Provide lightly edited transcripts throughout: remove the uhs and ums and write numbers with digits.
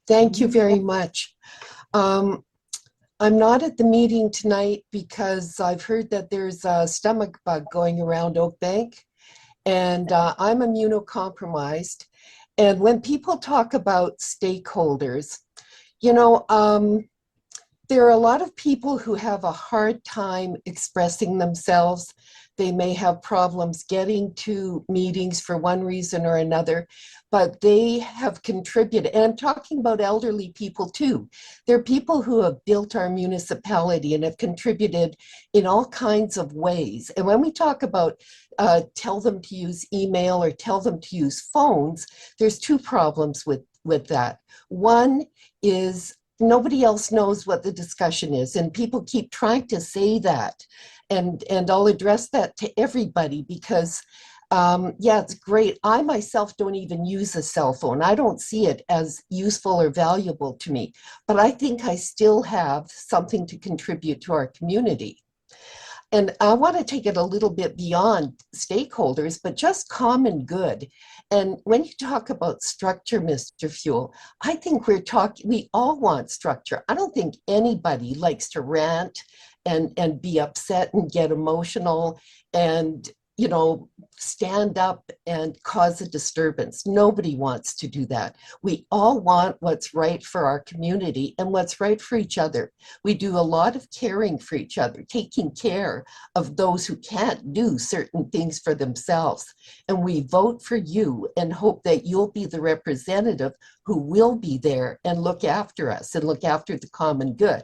Thank you very much. Um, I'm not at the meeting tonight because I've heard that there's a stomach bug going around Oak Bank, and I'm immunocompromised. And when people talk about stakeholders, you know, there are a lot of people who have a hard time expressing themselves. They may have problems getting to meetings for one reason or another, but they have contributed. And I'm talking about elderly people too. There are people who have built our municipality and have contributed in all kinds of ways. And when we talk about tell them to use email or tell them to use phones, there's two problems with that. One is nobody else knows what the discussion is, and people keep trying to say that, and I'll address that to everybody because yeah, it's great. I myself don't even use a cell phone. I don't see it as useful or valuable to me, but I think I still have something to contribute to our community. And I want to take it a little bit beyond stakeholders, but just common good. And when you talk about structure, Mr. Fuel, I think we all want structure. I don't think anybody likes to rant and be upset and get emotional and, you know, stand up and cause a disturbance. Nobody wants to do that. We all want what's right for our community and what's right for each other. We do a lot of caring for each other, taking care of those who can't do certain things for themselves. And we vote for you and hope that you'll be the representative who will be there and look after us and look after the common good.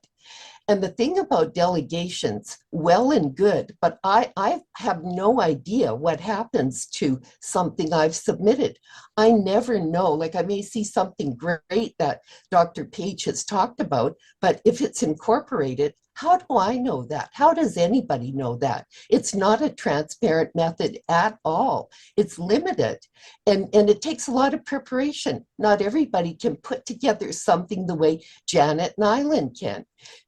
And the thing about delegations, well and good, but I have no idea what happens to something I've submitted. I never know, like I may see something great that Dr. Page has talked about, but if it's incorporated, how do I know that? How does anybody know that? It's not a transparent method at all. It's limited, and it takes a lot of preparation. Not everybody can put together something the way Janet Nyland can.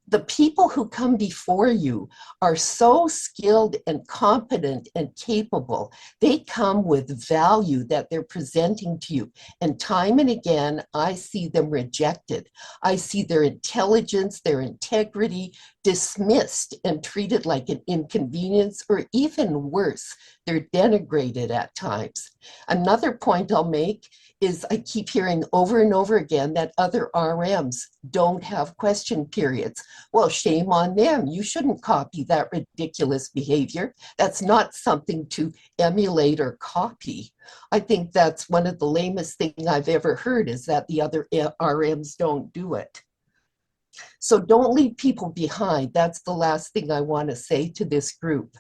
The people who come before you are so skilled and competent and capable. They come with value that they're presenting to you. And time and again, I see them rejected. I see their intelligence, their integrity dismissed and treated like an inconvenience, or even worse, they're denigrated at times. Another point I'll make is I keep hearing over and over again that other RMs don't have question periods. Well, shame on them. You shouldn't copy that ridiculous behavior. That's not something to emulate or copy. I think that's one of the lamest things I've ever heard, is that the other RMs don't do it. So don't leave people behind. That's the last thing I want to say to this group.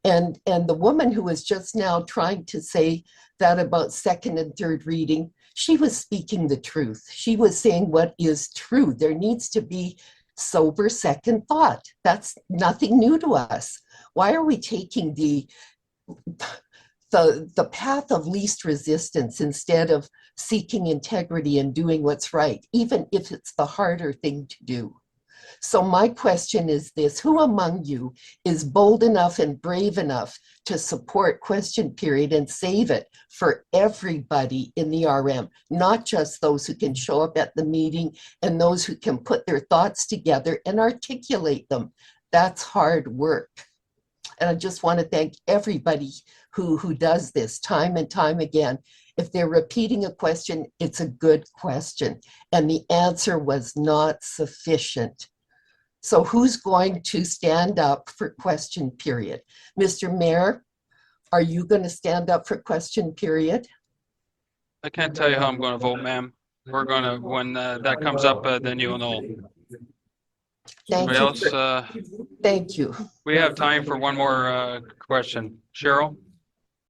And the woman who was just now trying to say that about second and third reading, she was speaking the truth. She was saying what is true. There needs to be sober second thought. That's nothing new to us. Why are we taking the path of least resistance instead of seeking integrity and doing what's right, even if it's the harder thing to do? So my question is this: who among you is bold enough and brave enough to support question period and save it for everybody in the RM, not just those who can show up at the meeting and those who can put their thoughts together and articulate them? That's hard work. And I just want to thank everybody who does this time and time again. If they're repeating a question, it's a good question, and the answer was not sufficient. So who's going to stand up for question period? Mr. Mayor, are you going to stand up for question period? I can't tell you how I'm going to vote, ma'am. We're going to, when that comes up, then you'll know. Thank Anybody you. else? Thank you. We have time for one more question. Cheryl?